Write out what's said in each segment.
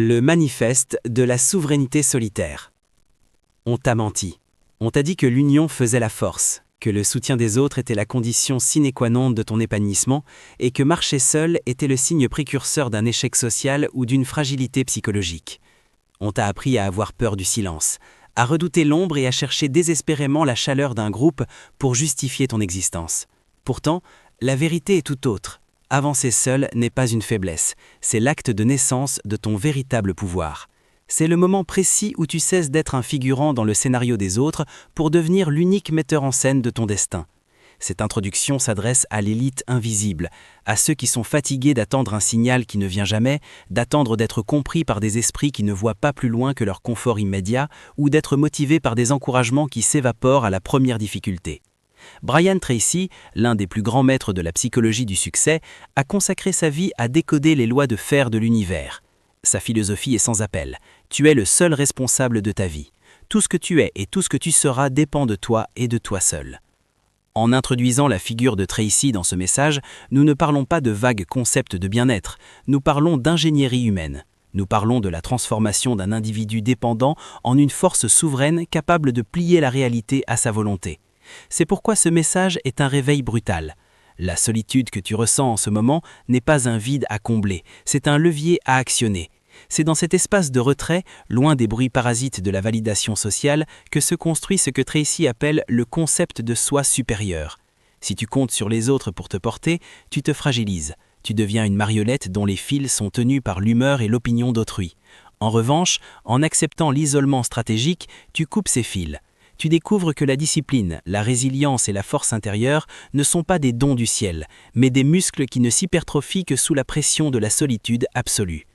Le manifeste de la souveraineté solitaire. On t'a menti. On t'a dit que l'union faisait la force, que le soutien des autres était la condition sine qua non de ton épanouissement et que marcher seul était le signe précurseur d'un échec social ou d'une fragilité psychologique. On t'a appris à avoir peur du silence, à redouter l'ombre et à chercher désespérément la chaleur d'un groupe pour justifier ton existence. Pourtant, la vérité est tout autre. Avancer seul n'est pas une faiblesse, c'est l'acte de naissance de ton véritable pouvoir. C'est le moment précis où tu cesses d'être un figurant dans le scénario des autres pour devenir l'unique metteur en scène de ton destin. Cette introduction s'adresse à l'élite invisible, à ceux qui sont fatigués d'attendre un signal qui ne vient jamais, d'attendre d'être compris par des esprits qui ne voient pas plus loin que leur confort immédiat ou d'être motivés par des encouragements qui s'évaporent à la première difficulté. Brian Tracy, l'un des plus grands maîtres de la psychologie du succès, a consacré sa vie à décoder les lois de fer de l'univers. Sa philosophie est sans appel. Tu es le seul responsable de ta vie. Tout ce que tu es et tout ce que tu seras dépend de toi et de toi seul. En introduisant la figure de Tracy dans ce message, nous ne parlons pas de vagues concepts de bien-être, nous parlons d'ingénierie humaine. Nous parlons de la transformation d'un individu dépendant en une force souveraine capable de plier la réalité à sa volonté. C'est pourquoi ce message est un réveil brutal. La solitude que tu ressens en ce moment n'est pas un vide à combler, c'est un levier à actionner. C'est dans cet espace de retrait, loin des bruits parasites de la validation sociale, que se construit ce que Tracy appelle le concept de soi supérieur. Si tu comptes sur les autres pour te porter, tu te fragilises. Tu deviens une marionnette dont les fils sont tenus par l'humeur et l'opinion d'autrui. En revanche, en acceptant l'isolement stratégique, tu coupes ces fils. Tu découvres que la discipline, la résilience et la force intérieure ne sont pas des dons du ciel, mais des muscles qui ne s'hypertrophient que sous la pression de la solitude absolue.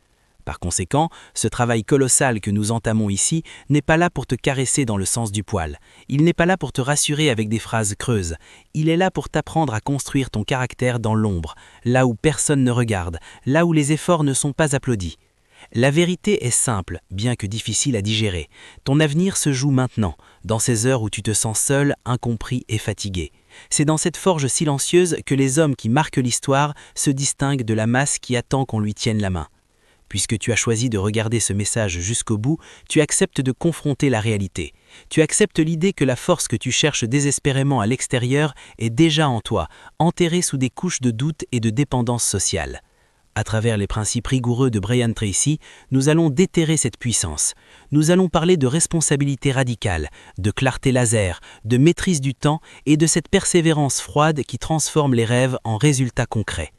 Par conséquent, ce travail colossal que nous entamons ici n'est pas là pour te caresser dans le sens du poil. Il n'est pas là pour te rassurer avec des phrases creuses. Il est là pour t'apprendre à construire ton caractère dans l'ombre, là où personne ne regarde, là où les efforts ne sont pas applaudis. La vérité est simple, bien que difficile à digérer. Ton avenir se joue maintenant, dans ces heures où tu te sens seul, incompris et fatigué. C'est dans cette forge silencieuse que les hommes qui marquent l'histoire se distinguent de la masse qui attend qu'on lui tienne la main. Puisque tu as choisi de regarder ce message jusqu'au bout, tu acceptes de confronter la réalité. Tu acceptes l'idée que la force que tu cherches désespérément à l'extérieur est déjà en toi, enterrée sous des couches de doute et de dépendance sociale. À travers les principes rigoureux de Brian Tracy, nous allons déterrer cette puissance. Nous allons parler de responsabilité radicale, de clarté laser, de maîtrise du temps et de cette persévérance froide qui transforme les rêves en résultats concrets.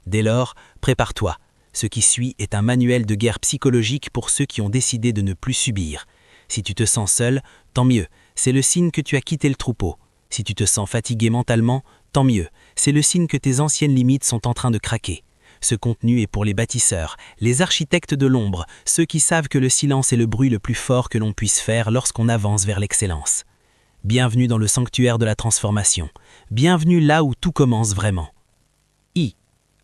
Dès lors, prépare-toi. Ce qui suit est un manuel de guerre psychologique pour ceux qui ont décidé de ne plus subir. Si tu te sens seul, tant mieux, c'est le signe que tu as quitté le troupeau. Si tu te sens fatigué mentalement, tant mieux, c'est le signe que tes anciennes limites sont en train de craquer. Ce contenu est pour les bâtisseurs, les architectes de l'ombre, ceux qui savent que le silence est le bruit le plus fort que l'on puisse faire lorsqu'on avance vers l'excellence. Bienvenue dans le sanctuaire de la transformation. Bienvenue là où tout commence vraiment.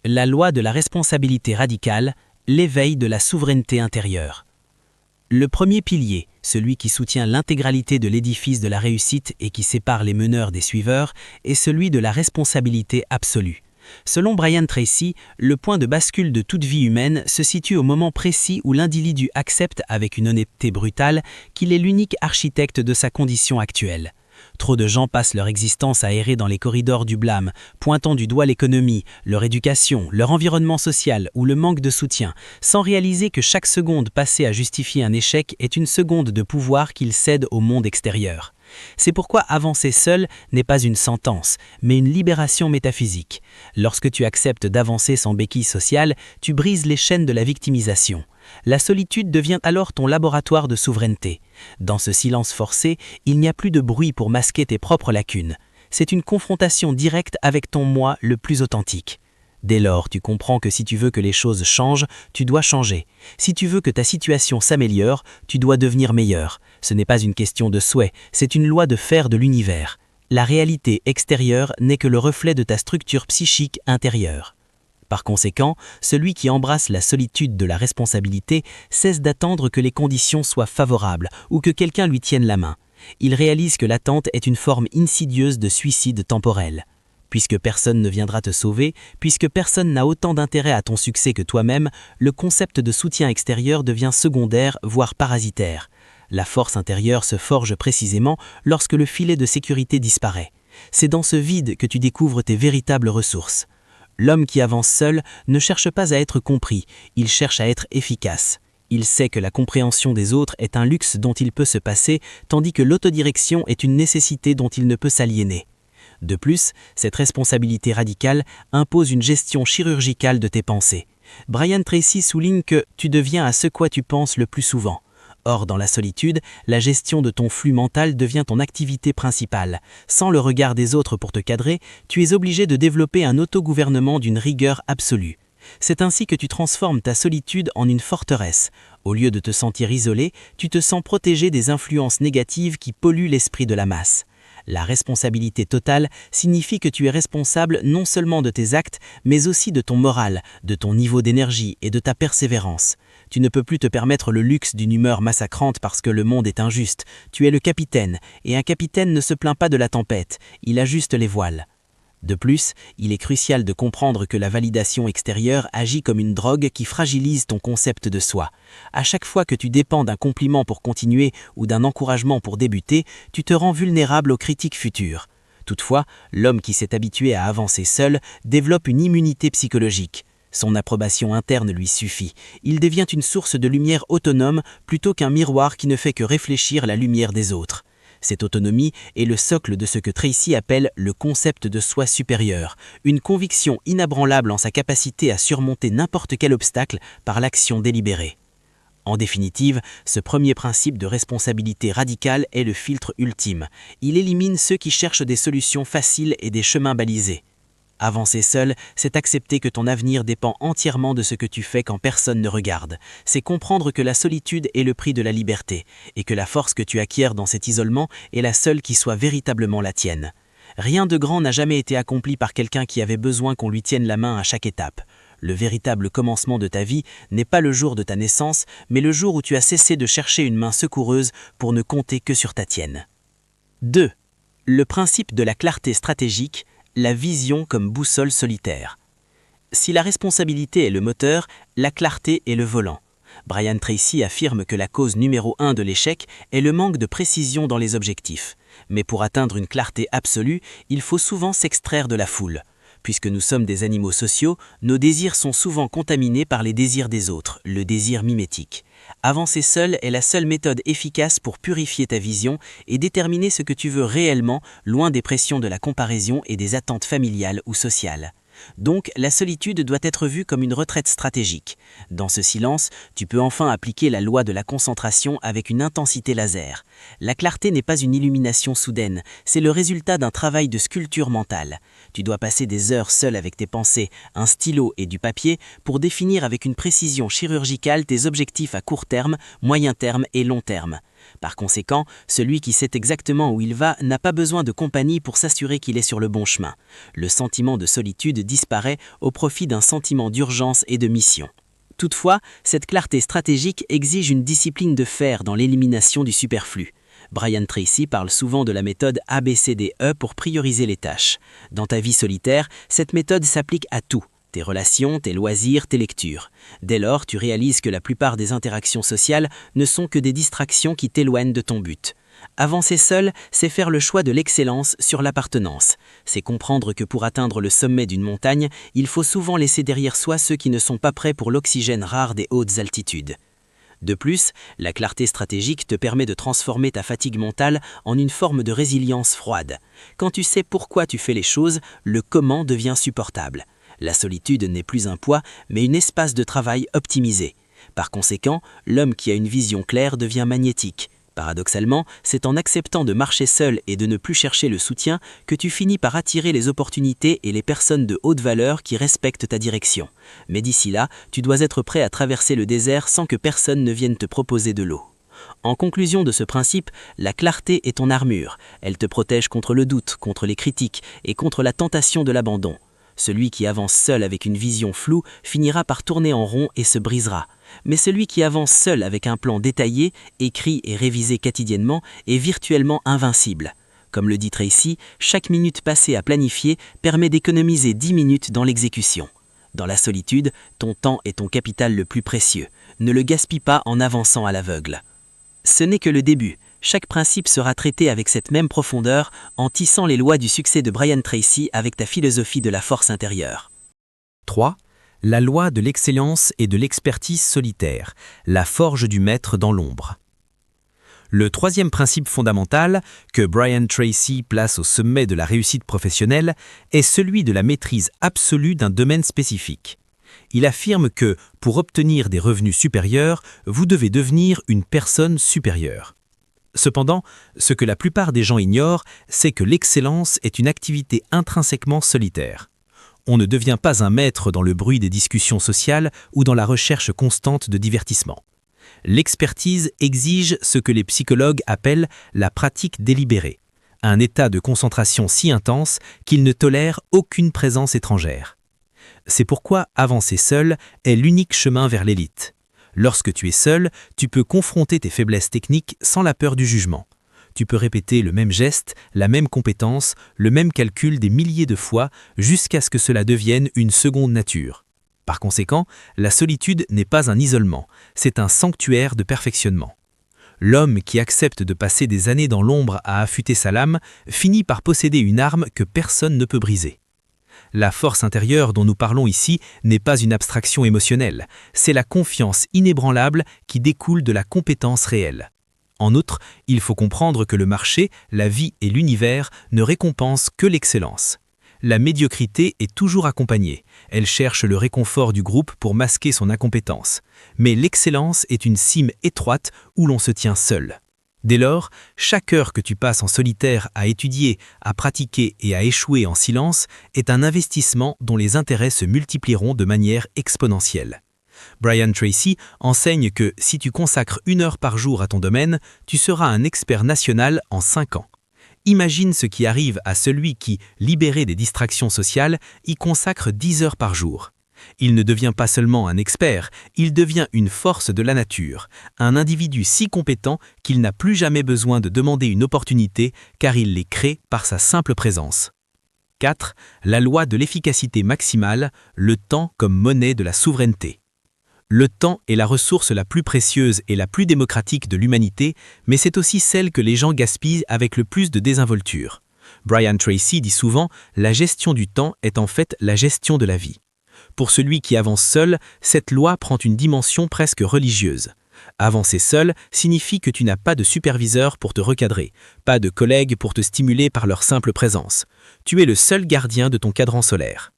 La loi de la responsabilité radicale, l'éveil de la souveraineté intérieure. Le premier pilier, celui qui soutient l'intégralité de l'édifice de la réussite et qui sépare les meneurs des suiveurs, est celui de la responsabilité absolue. Selon Brian Tracy, le point de bascule de toute vie humaine se situe au moment précis où l'individu accepte avec une honnêteté brutale qu'il est l'unique architecte de sa condition actuelle. Trop de gens passent leur existence à errer dans les corridors du blâme, pointant du doigt l'économie, leur éducation, leur environnement social ou le manque de soutien, sans réaliser que chaque seconde passée à justifier un échec est une seconde de pouvoir qu'ils cèdent au monde extérieur. C'est pourquoi avancer seul n'est pas une sentence, mais une libération métaphysique. Lorsque tu acceptes d'avancer sans béquille sociale, tu brises les chaînes de la victimisation. La solitude devient alors ton laboratoire de souveraineté. Dans ce silence forcé, il n'y a plus de bruit pour masquer tes propres lacunes. C'est une confrontation directe avec ton moi le plus authentique. Dès lors, tu comprends que si tu veux que les choses changent, tu dois changer. Si tu veux que ta situation s'améliore, tu dois devenir meilleur. Ce n'est pas une question de souhait, c'est une loi de fer de l'univers. La réalité extérieure n'est que le reflet de ta structure psychique intérieure. Par conséquent, celui qui embrasse la solitude de la responsabilité cesse d'attendre que les conditions soient favorables ou que quelqu'un lui tienne la main. Il réalise que l'attente est une forme insidieuse de suicide temporel. Puisque personne ne viendra te sauver, puisque personne n'a autant d'intérêt à ton succès que toi-même, le concept de soutien extérieur devient secondaire, voire parasitaire. La force intérieure se forge précisément lorsque le filet de sécurité disparaît. C'est dans ce vide que tu découvres tes véritables ressources. L'homme qui avance seul ne cherche pas à être compris, il cherche à être efficace. Il sait que la compréhension des autres est un luxe dont il peut se passer, tandis que l'autodirection est une nécessité dont il ne peut s'aliéner. De plus, cette responsabilité radicale impose une gestion chirurgicale de tes pensées. Brian Tracy souligne que tu deviens à ce quoi tu penses le plus souvent. Or, dans la solitude, la gestion de ton flux mental devient ton activité principale. Sans le regard des autres pour te cadrer, tu es obligé de développer un autogouvernement d'une rigueur absolue. C'est ainsi que tu transformes ta solitude en une forteresse. Au lieu de te sentir isolé, tu te sens protégé des influences négatives qui polluent l'esprit de la masse. La responsabilité totale signifie que tu es responsable non seulement de tes actes, mais aussi de ton moral, de ton niveau d'énergie et de ta persévérance. Tu ne peux plus te permettre le luxe d'une humeur massacrante parce que le monde est injuste. Tu es le capitaine, et un capitaine ne se plaint pas de la tempête, il ajuste les voiles. De plus, il est crucial de comprendre que la validation extérieure agit comme une drogue qui fragilise ton concept de soi. À chaque fois que tu dépends d'un compliment pour continuer ou d'un encouragement pour débuter, tu te rends vulnérable aux critiques futures. Toutefois, l'homme qui s'est habitué à avancer seul développe une immunité psychologique. Son approbation interne lui suffit. Il devient une source de lumière autonome plutôt qu'un miroir qui ne fait que réfléchir la lumière des autres. Cette autonomie est le socle de ce que Tracy appelle le concept de soi supérieur, une conviction inébranlable en sa capacité à surmonter n'importe quel obstacle par l'action délibérée. En définitive, ce premier principe de responsabilité radicale est le filtre ultime. Il élimine ceux qui cherchent des solutions faciles et des chemins balisés. Avancer seul, c'est accepter que ton avenir dépend entièrement de ce que tu fais quand personne ne regarde. C'est comprendre que la solitude est le prix de la liberté, et que la force que tu acquiers dans cet isolement est la seule qui soit véritablement la tienne. Rien de grand n'a jamais été accompli par quelqu'un qui avait besoin qu'on lui tienne la main à chaque étape. Le véritable commencement de ta vie n'est pas le jour de ta naissance, mais le jour où tu as cessé de chercher une main secoureuse pour ne compter que sur ta tienne. 2. Le principe de la clarté stratégique, la vision comme boussole solitaire. Si la responsabilité est le moteur, la clarté est le volant. Brian Tracy affirme que la cause numéro 1 de l'échec est le manque de précision dans les objectifs. Mais pour atteindre une clarté absolue, il faut souvent s'extraire de la foule. Puisque nous sommes des animaux sociaux, nos désirs sont souvent contaminés par les désirs des autres, le désir mimétique. Avancer seul est la seule méthode efficace pour purifier ta vision et déterminer ce que tu veux réellement, loin des pressions de la comparaison et des attentes familiales ou sociales. Donc, la solitude doit être vue comme une retraite stratégique. Dans ce silence, tu peux enfin appliquer la loi de la concentration avec une intensité laser. La clarté n'est pas une illumination soudaine, c'est le résultat d'un travail de sculpture mentale. Tu dois passer des heures seul avec tes pensées, un stylo et du papier pour définir avec une précision chirurgicale tes objectifs à court terme, moyen terme et long terme. Par conséquent, celui qui sait exactement où il va n'a pas besoin de compagnie pour s'assurer qu'il est sur le bon chemin. Le sentiment de solitude disparaît au profit d'un sentiment d'urgence et de mission. Toutefois, cette clarté stratégique exige une discipline de fer dans l'élimination du superflu. Brian Tracy parle souvent de la méthode ABCDE pour prioriser les tâches. Dans ta vie solitaire, cette méthode s'applique à tout. Tes relations, tes loisirs, tes lectures. Dès lors, tu réalises que la plupart des interactions sociales ne sont que des distractions qui t'éloignent de ton but. Avancer seul, c'est faire le choix de l'excellence sur l'appartenance. C'est comprendre que pour atteindre le sommet d'une montagne, il faut souvent laisser derrière soi ceux qui ne sont pas prêts pour l'oxygène rare des hautes altitudes. De plus, la clarté stratégique te permet de transformer ta fatigue mentale en une forme de résilience froide. Quand tu sais pourquoi tu fais les choses, le comment devient supportable. La solitude n'est plus un poids, mais un espace de travail optimisé. Par conséquent, l'homme qui a une vision claire devient magnétique. Paradoxalement, c'est en acceptant de marcher seul et de ne plus chercher le soutien que tu finis par attirer les opportunités et les personnes de haute valeur qui respectent ta direction. Mais d'ici là, tu dois être prêt à traverser le désert sans que personne ne vienne te proposer de l'eau. En conclusion de ce principe, la clarté est ton armure. Elle te protège contre le doute, contre les critiques et contre la tentation de l'abandon. Celui qui avance seul avec une vision floue finira par tourner en rond et se brisera. Mais celui qui avance seul avec un plan détaillé, écrit et révisé quotidiennement, est virtuellement invincible. Comme le dit Tracy, chaque minute passée à planifier permet d'économiser 10 minutes dans l'exécution. Dans la solitude, ton temps est ton capital le plus précieux. Ne le gaspille pas en avançant à l'aveugle. Ce n'est que le début. Chaque principe sera traité avec cette même profondeur en tissant les lois du succès de Brian Tracy avec ta philosophie de la force intérieure. 3. La loi de l'excellence et de l'expertise solitaire, la forge du maître dans l'ombre. Le troisième principe fondamental que Brian Tracy place au sommet de la réussite professionnelle est celui de la maîtrise absolue d'un domaine spécifique. Il affirme que, pour obtenir des revenus supérieurs, vous devez devenir une personne supérieure. Cependant, ce que la plupart des gens ignorent, c'est que l'excellence est une activité intrinsèquement solitaire. On ne devient pas un maître dans le bruit des discussions sociales ou dans la recherche constante de divertissement. L'expertise exige ce que les psychologues appellent la pratique délibérée, un état de concentration si intense qu'il ne tolère aucune présence étrangère. C'est pourquoi avancer seul est l'unique chemin vers l'élite. Lorsque tu es seul, tu peux confronter tes faiblesses techniques sans la peur du jugement. Tu peux répéter le même geste, la même compétence, le même calcul des milliers de fois jusqu'à ce que cela devienne une seconde nature. Par conséquent, la solitude n'est pas un isolement, c'est un sanctuaire de perfectionnement. L'homme qui accepte de passer des années dans l'ombre à affûter sa lame finit par posséder une arme que personne ne peut briser. La force intérieure dont nous parlons ici n'est pas une abstraction émotionnelle, c'est la confiance inébranlable qui découle de la compétence réelle. En outre, il faut comprendre que le marché, la vie et l'univers ne récompensent que l'excellence. La médiocrité est toujours accompagnée. Elle cherche le réconfort du groupe pour masquer son incompétence. Mais l'excellence est une cime étroite où l'on se tient seul. Dès lors, chaque heure que tu passes en solitaire à étudier, à pratiquer et à échouer en silence est un investissement dont les intérêts se multiplieront de manière exponentielle. Brian Tracy enseigne que si tu consacres 1 heure par jour à ton domaine, tu seras un expert national en 5 ans. Imagine ce qui arrive à celui qui, libéré des distractions sociales, y consacre 10 heures par jour. Il ne devient pas seulement un expert, il devient une force de la nature, un individu si compétent qu'il n'a plus jamais besoin de demander une opportunité car il les crée par sa simple présence. 4. La loi de l'efficacité maximale, le temps comme monnaie de la souveraineté. Le temps est la ressource la plus précieuse et la plus démocratique de l'humanité, mais c'est aussi celle que les gens gaspillent avec le plus de désinvolture. Brian Tracy dit souvent « La gestion du temps est en fait la gestion de la vie ». Pour celui qui avance seul, cette loi prend une dimension presque religieuse. Avancer seul signifie que tu n'as pas de superviseur pour te recadrer, pas de collègues pour te stimuler par leur simple présence. Tu es le seul gardien de ton cadran solaire.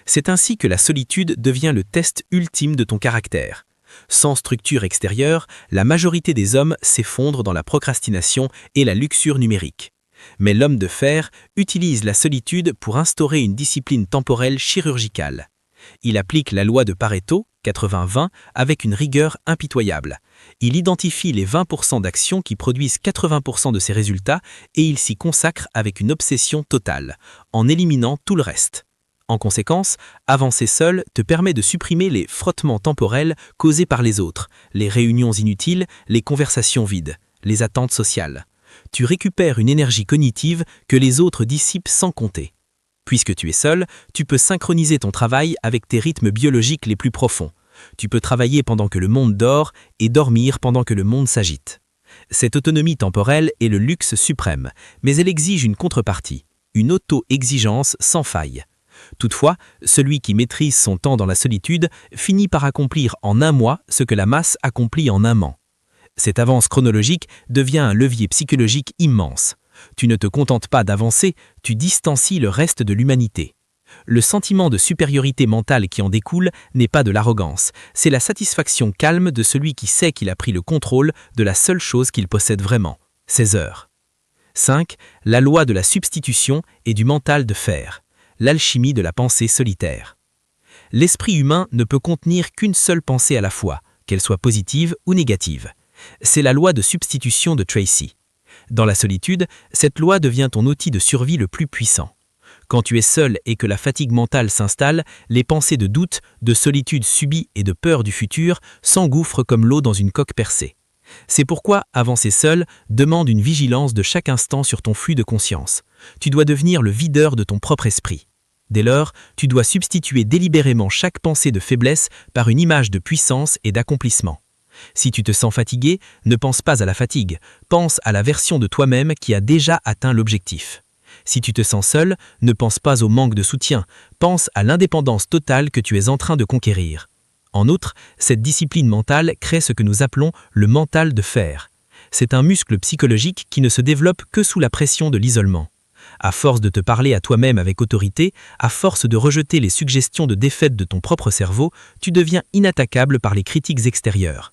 C'est ainsi que la solitude devient le test ultime de ton caractère. Sans structure extérieure, la majorité des hommes s'effondrent dans la procrastination et la luxure numérique. Mais l'homme de fer utilise la solitude pour instaurer une discipline temporelle chirurgicale. Il applique la loi de Pareto, 80-20, avec une rigueur impitoyable. Il identifie les 20% d'actions qui produisent 80% de ses résultats et il s'y consacre avec une obsession totale, en éliminant tout le reste. En conséquence, avancer seul te permet de supprimer les frottements temporels causés par les autres, les réunions inutiles, les conversations vides, les attentes sociales. Tu récupères une énergie cognitive que les autres dissipent sans compter. Puisque tu es seul, tu peux synchroniser ton travail avec tes rythmes biologiques les plus profonds. Tu peux travailler pendant que le monde dort et dormir pendant que le monde s'agite. Cette autonomie temporelle est le luxe suprême, mais elle exige une contrepartie, une auto-exigence sans faille. Toutefois, celui qui maîtrise son temps dans la solitude finit par accomplir en 1 mois ce que la masse accomplit en 1 an. Cette avance chronologique devient un levier psychologique immense. Tu ne te contentes pas d'avancer, tu distancies le reste de l'humanité. Le sentiment de supériorité mentale qui en découle n'est pas de l'arrogance, c'est la satisfaction calme de celui qui sait qu'il a pris le contrôle de la seule chose qu'il possède vraiment, ses heures. 5. La loi de la substitution et du mental de fer. L'alchimie de la pensée solitaire. L'esprit humain ne peut contenir qu'une seule pensée à la fois, qu'elle soit positive ou négative. C'est la loi de substitution de Tracy. Dans la solitude, cette loi devient ton outil de survie le plus puissant. Quand tu es seul et que la fatigue mentale s'installe, les pensées de doute, de solitude subie et de peur du futur s'engouffrent comme l'eau dans une coque percée. C'est pourquoi avancer seul demande une vigilance de chaque instant sur ton flux de conscience. Tu dois devenir le videur de ton propre esprit. Dès lors, tu dois substituer délibérément chaque pensée de faiblesse par une image de puissance et d'accomplissement. Si tu te sens fatigué, ne pense pas à la fatigue, pense à la version de toi-même qui a déjà atteint l'objectif. Si tu te sens seul, ne pense pas au manque de soutien, pense à l'indépendance totale que tu es en train de conquérir. En outre, cette discipline mentale crée ce que nous appelons le mental de fer. C'est un muscle psychologique qui ne se développe que sous la pression de l'isolement. À force de te parler à toi-même avec autorité, à force de rejeter les suggestions de défaite de ton propre cerveau, tu deviens inattaquable par les critiques extérieures.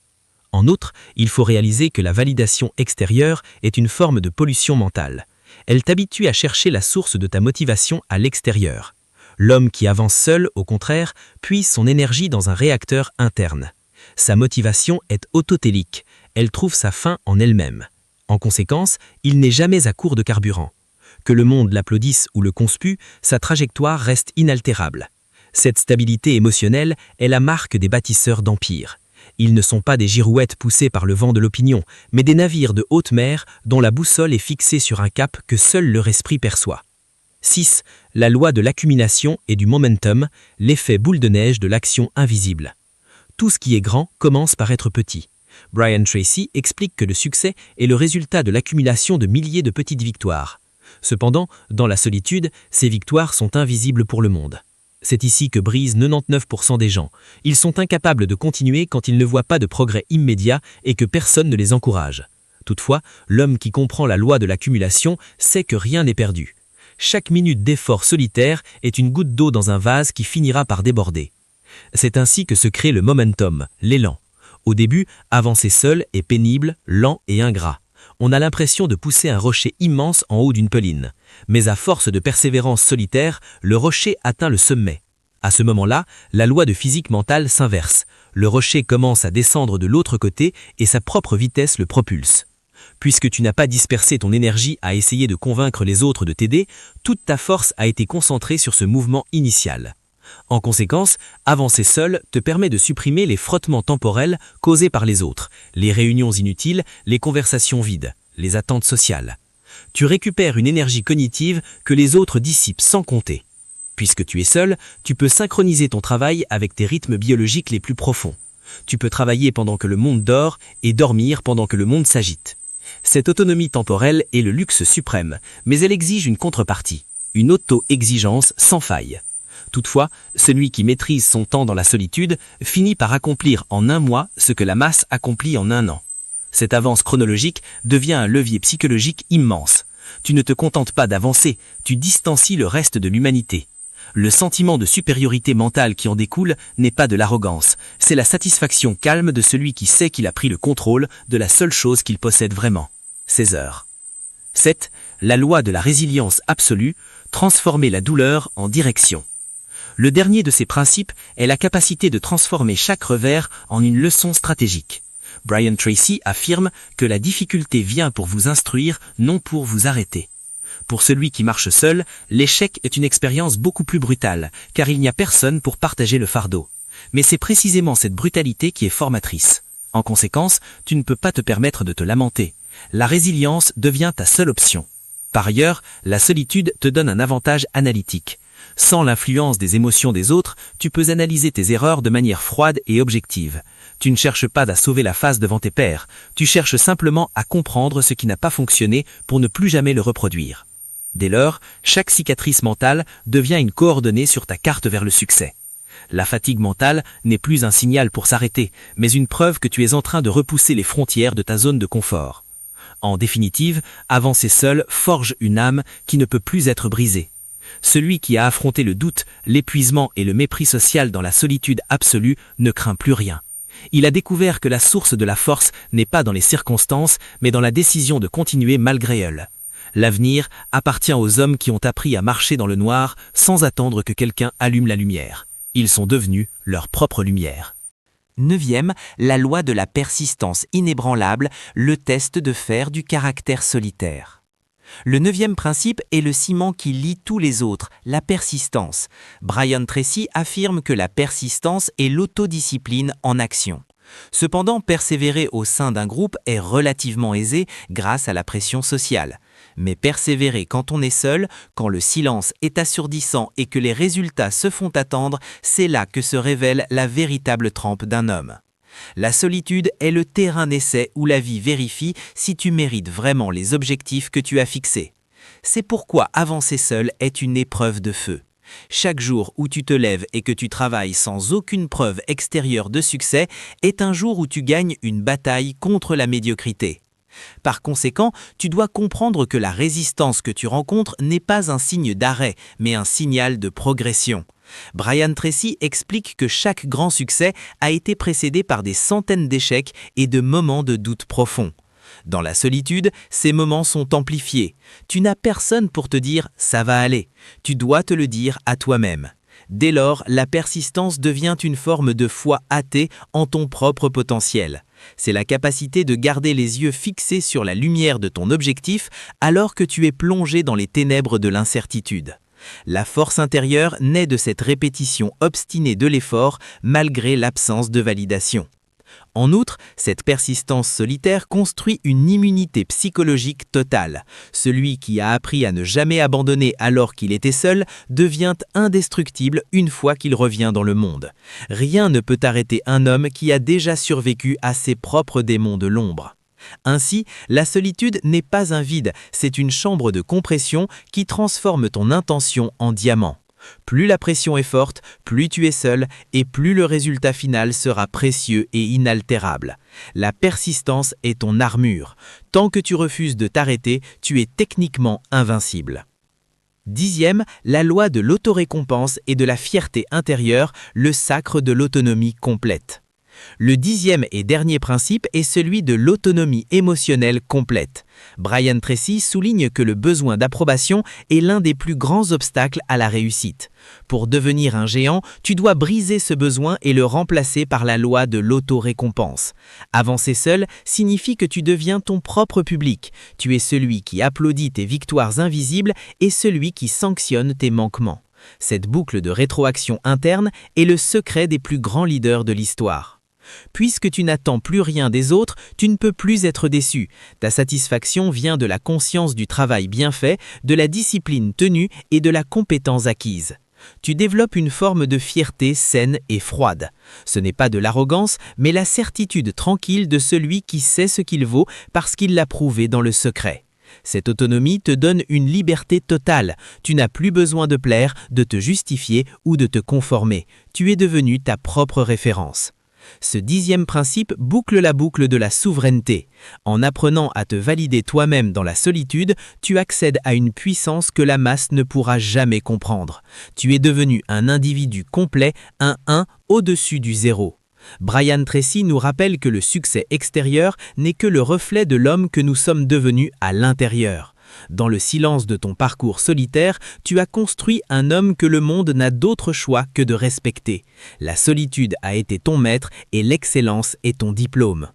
En outre, il faut réaliser que la validation extérieure est une forme de pollution mentale. Elle t'habitue à chercher la source de ta motivation à l'extérieur. L'homme qui avance seul, au contraire, puise son énergie dans un réacteur interne. Sa motivation est autotélique, elle trouve sa fin en elle-même. En conséquence, il n'est jamais à court de carburant. Que le monde l'applaudisse ou le conspue, sa trajectoire reste inaltérable. Cette stabilité émotionnelle est la marque des bâtisseurs d'empires. Ils ne sont pas des girouettes poussées par le vent de l'opinion, mais des navires de haute mer dont la boussole est fixée sur un cap que seul leur esprit perçoit. 6. La loi de l'accumulation et du momentum, l'effet boule de neige de l'action invisible. Tout ce qui est grand commence par être petit. Brian Tracy explique que le succès est le résultat de l'accumulation de milliers de petites victoires. Cependant, dans la solitude, ces victoires sont invisibles pour le monde. C'est ici que brisent 99% des gens. Ils sont incapables de continuer quand ils ne voient pas de progrès immédiat et que personne ne les encourage. Toutefois, l'homme qui comprend la loi de l'accumulation sait que rien n'est perdu. Chaque minute d'effort solitaire est une goutte d'eau dans un vase qui finira par déborder. C'est ainsi que se crée le momentum, l'élan. Au début, avancer seul est pénible, lent et ingrat. On a l'impression de pousser un rocher immense en haut d'une colline. Mais à force de persévérance solitaire, le rocher atteint le sommet. À ce moment-là, la loi de physique mentale s'inverse. Le rocher commence à descendre de l'autre côté et sa propre vitesse le propulse. Puisque tu n'as pas dispersé ton énergie à essayer de convaincre les autres de t'aider, toute ta force a été concentrée sur ce mouvement initial. En conséquence, avancer seul te permet de supprimer les frottements temporels causés par les autres, les réunions inutiles, les conversations vides, les attentes sociales. Tu récupères une énergie cognitive que les autres dissipent sans compter. Puisque tu es seul, tu peux synchroniser ton travail avec tes rythmes biologiques les plus profonds. Tu peux travailler pendant que le monde dort et dormir pendant que le monde s'agite. Cette autonomie temporelle est le luxe suprême, mais elle exige une contrepartie, une auto-exigence sans faille. Toutefois, celui qui maîtrise son temps dans la solitude finit par accomplir en un mois ce que la masse accomplit en un an. Cette avance chronologique devient un levier psychologique immense. Tu ne te contentes pas d'avancer, tu distancies le reste de l'humanité. Le sentiment de supériorité mentale qui en découle n'est pas de l'arrogance, c'est la satisfaction calme de celui qui sait qu'il a pris le contrôle de la seule chose qu'il possède vraiment, ses heures. 7. La loi de la résilience absolue, transformer la douleur en direction. Le dernier de ces principes est la capacité de transformer chaque revers en une leçon stratégique. Brian Tracy affirme que la difficulté vient pour vous instruire, non pour vous arrêter. Pour celui qui marche seul, l'échec est une expérience beaucoup plus brutale, car il n'y a personne pour partager le fardeau. Mais c'est précisément cette brutalité qui est formatrice. En conséquence, tu ne peux pas te permettre de te lamenter. La résilience devient ta seule option. Par ailleurs, la solitude te donne un avantage analytique. Sans l'influence des émotions des autres, tu peux analyser tes erreurs de manière froide et objective. Tu ne cherches pas à sauver la face devant tes pairs, tu cherches simplement à comprendre ce qui n'a pas fonctionné pour ne plus jamais le reproduire. Dès lors, chaque cicatrice mentale devient une coordonnée sur ta carte vers le succès. La fatigue mentale n'est plus un signal pour s'arrêter, mais une preuve que tu es en train de repousser les frontières de ta zone de confort. En définitive, avancer seul forge une âme qui ne peut plus être brisée. Celui qui a affronté le doute, l'épuisement et le mépris social dans la solitude absolue ne craint plus rien. Il a découvert que la source de la force n'est pas dans les circonstances, mais dans la décision de continuer malgré elles. L'avenir appartient aux hommes qui ont appris à marcher dans le noir sans attendre que quelqu'un allume la lumière. Ils sont devenus leur propre lumière. 9e, la loi de la persistance inébranlable, le test de fer du caractère solitaire. Le 9e principe est le ciment qui lie tous les autres, la persistance. Brian Tracy affirme que la persistance est l'autodiscipline en action. Cependant, persévérer au sein d'un groupe est relativement aisé grâce à la pression sociale. Mais persévérer quand on est seul, quand le silence est assourdissant et que les résultats se font attendre, c'est là que se révèle la véritable trempe d'un homme. La solitude est le terrain d'essai où la vie vérifie si tu mérites vraiment les objectifs que tu as fixés. C'est pourquoi avancer seul est une épreuve de feu. Chaque jour où tu te lèves et que tu travailles sans aucune preuve extérieure de succès est un jour où tu gagnes une bataille contre la médiocrité. Par conséquent, tu dois comprendre que la résistance que tu rencontres n'est pas un signe d'arrêt, mais un signal de progression. Brian Tracy explique que chaque grand succès a été précédé par des centaines d'échecs et de moments de doute profond. Dans la solitude, ces moments sont amplifiés. Tu n'as personne pour te dire « ça va aller ». Tu dois te le dire à toi-même. Dès lors, la persistance devient une forme de foi athée en ton propre potentiel. C'est la capacité de garder les yeux fixés sur la lumière de ton objectif alors que tu es plongé dans les ténèbres de l'incertitude. La force intérieure naît de cette répétition obstinée de l'effort malgré l'absence de validation. En outre, cette persistance solitaire construit une immunité psychologique totale. Celui qui a appris à ne jamais abandonner alors qu'il était seul devient indestructible une fois qu'il revient dans le monde. Rien ne peut arrêter un homme qui a déjà survécu à ses propres démons de l'ombre. Ainsi, la solitude n'est pas un vide, c'est une chambre de compression qui transforme ton intention en diamant. Plus la pression est forte, plus tu es seul et plus le résultat final sera précieux et inaltérable. La persistance est ton armure. Tant que tu refuses de t'arrêter, tu es techniquement invincible. 10e, la loi de l'autorécompense et de la fierté intérieure, le sacre de l'autonomie complète. Le 10e et dernier principe est celui de l'autonomie émotionnelle complète. Brian Tracy souligne que le besoin d'approbation est l'un des plus grands obstacles à la réussite. Pour devenir un géant, tu dois briser ce besoin et le remplacer par la loi de l'auto-récompense. Avancer seul signifie que tu deviens ton propre public. Tu es celui qui applaudit tes victoires invisibles et celui qui sanctionne tes manquements. Cette boucle de rétroaction interne est le secret des plus grands leaders de l'histoire. Puisque tu n'attends plus rien des autres, tu ne peux plus être déçu. Ta satisfaction vient de la conscience du travail bien fait, de la discipline tenue et de la compétence acquise. Tu développes une forme de fierté saine et froide. Ce n'est pas de l'arrogance, mais la certitude tranquille de celui qui sait ce qu'il vaut parce qu'il l'a prouvé dans le secret. Cette autonomie te donne une liberté totale. Tu n'as plus besoin de plaire, de te justifier ou de te conformer. Tu es devenu ta propre référence. Ce 10e principe boucle la boucle de la souveraineté. En apprenant à te valider toi-même dans la solitude, tu accèdes à une puissance que la masse ne pourra jamais comprendre. Tu es devenu un individu complet, un 1 au-dessus du 0. Brian Tracy nous rappelle que le succès extérieur n'est que le reflet de l'homme que nous sommes devenus à l'intérieur. Dans le silence de ton parcours solitaire, tu as construit un homme que le monde n'a d'autre choix que de respecter. La solitude a été ton maître et l'excellence est ton diplôme.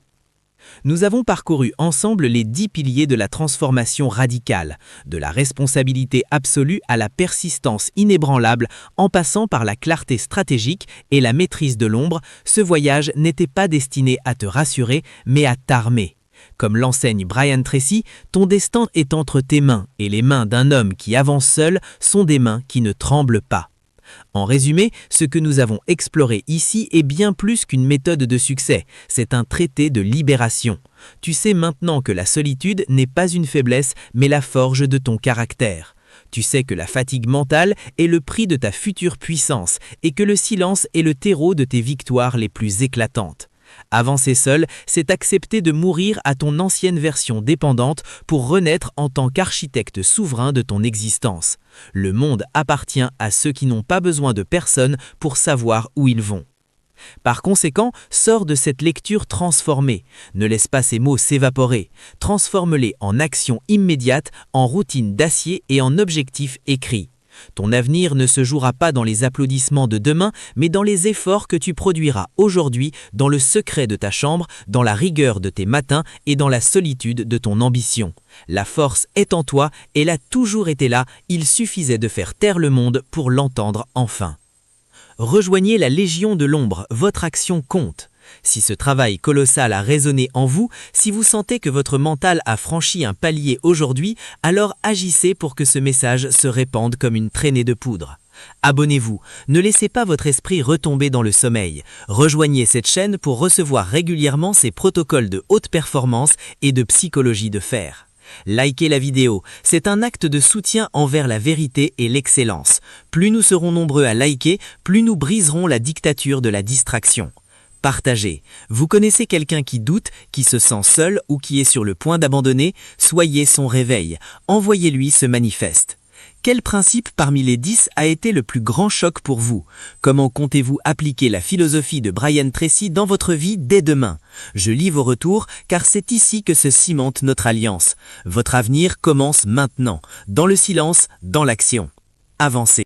Nous avons parcouru ensemble les 10 piliers de la transformation radicale, de la responsabilité absolue à la persistance inébranlable en passant par la clarté stratégique et la maîtrise de l'ombre. Ce voyage n'était pas destiné à te rassurer, mais à t'armer. Comme l'enseigne Brian Tracy, ton destin est entre tes mains et les mains d'un homme qui avance seul sont des mains qui ne tremblent pas. En résumé, ce que nous avons exploré ici est bien plus qu'une méthode de succès, c'est un traité de libération. Tu sais maintenant que la solitude n'est pas une faiblesse, mais la forge de ton caractère. Tu sais que la fatigue mentale est le prix de ta future puissance et que le silence est le terreau de tes victoires les plus éclatantes. Avancer seul, c'est accepter de mourir à ton ancienne version dépendante pour renaître en tant qu'architecte souverain de ton existence. Le monde appartient à ceux qui n'ont pas besoin de personne pour savoir où ils vont. Par conséquent, sors de cette lecture transformée. Ne laisse pas ces mots s'évaporer. Transforme-les en action immédiate, en routine d'acier et en objectif écrit. Ton avenir ne se jouera pas dans les applaudissements de demain, mais dans les efforts que tu produiras aujourd'hui, dans le secret de ta chambre, dans la rigueur de tes matins et dans la solitude de ton ambition. La force est en toi, elle a toujours été là, il suffisait de faire taire le monde pour l'entendre enfin. Rejoignez la Légion de l'ombre, votre action compte. Si ce travail colossal a résonné en vous, si vous sentez que votre mental a franchi un palier aujourd'hui, alors agissez pour que ce message se répande comme une traînée de poudre. Abonnez-vous, ne laissez pas votre esprit retomber dans le sommeil. Rejoignez cette chaîne pour recevoir régulièrement ces protocoles de haute performance et de psychologie de fer. Likez la vidéo, c'est un acte de soutien envers la vérité et l'excellence. Plus nous serons nombreux à liker, plus nous briserons la dictature de la distraction. Partagez. Vous connaissez quelqu'un qui doute, qui se sent seul ou qui est sur le point d'abandonner? Soyez son réveil. Envoyez-lui ce manifeste. Quel principe parmi les 10 a été le plus grand choc pour vous? Comment comptez-vous appliquer la philosophie de Brian Tracy dans votre vie dès demain? Je lis vos retours car c'est ici que se cimente notre alliance. Votre avenir commence maintenant, dans le silence, dans l'action. Avancez.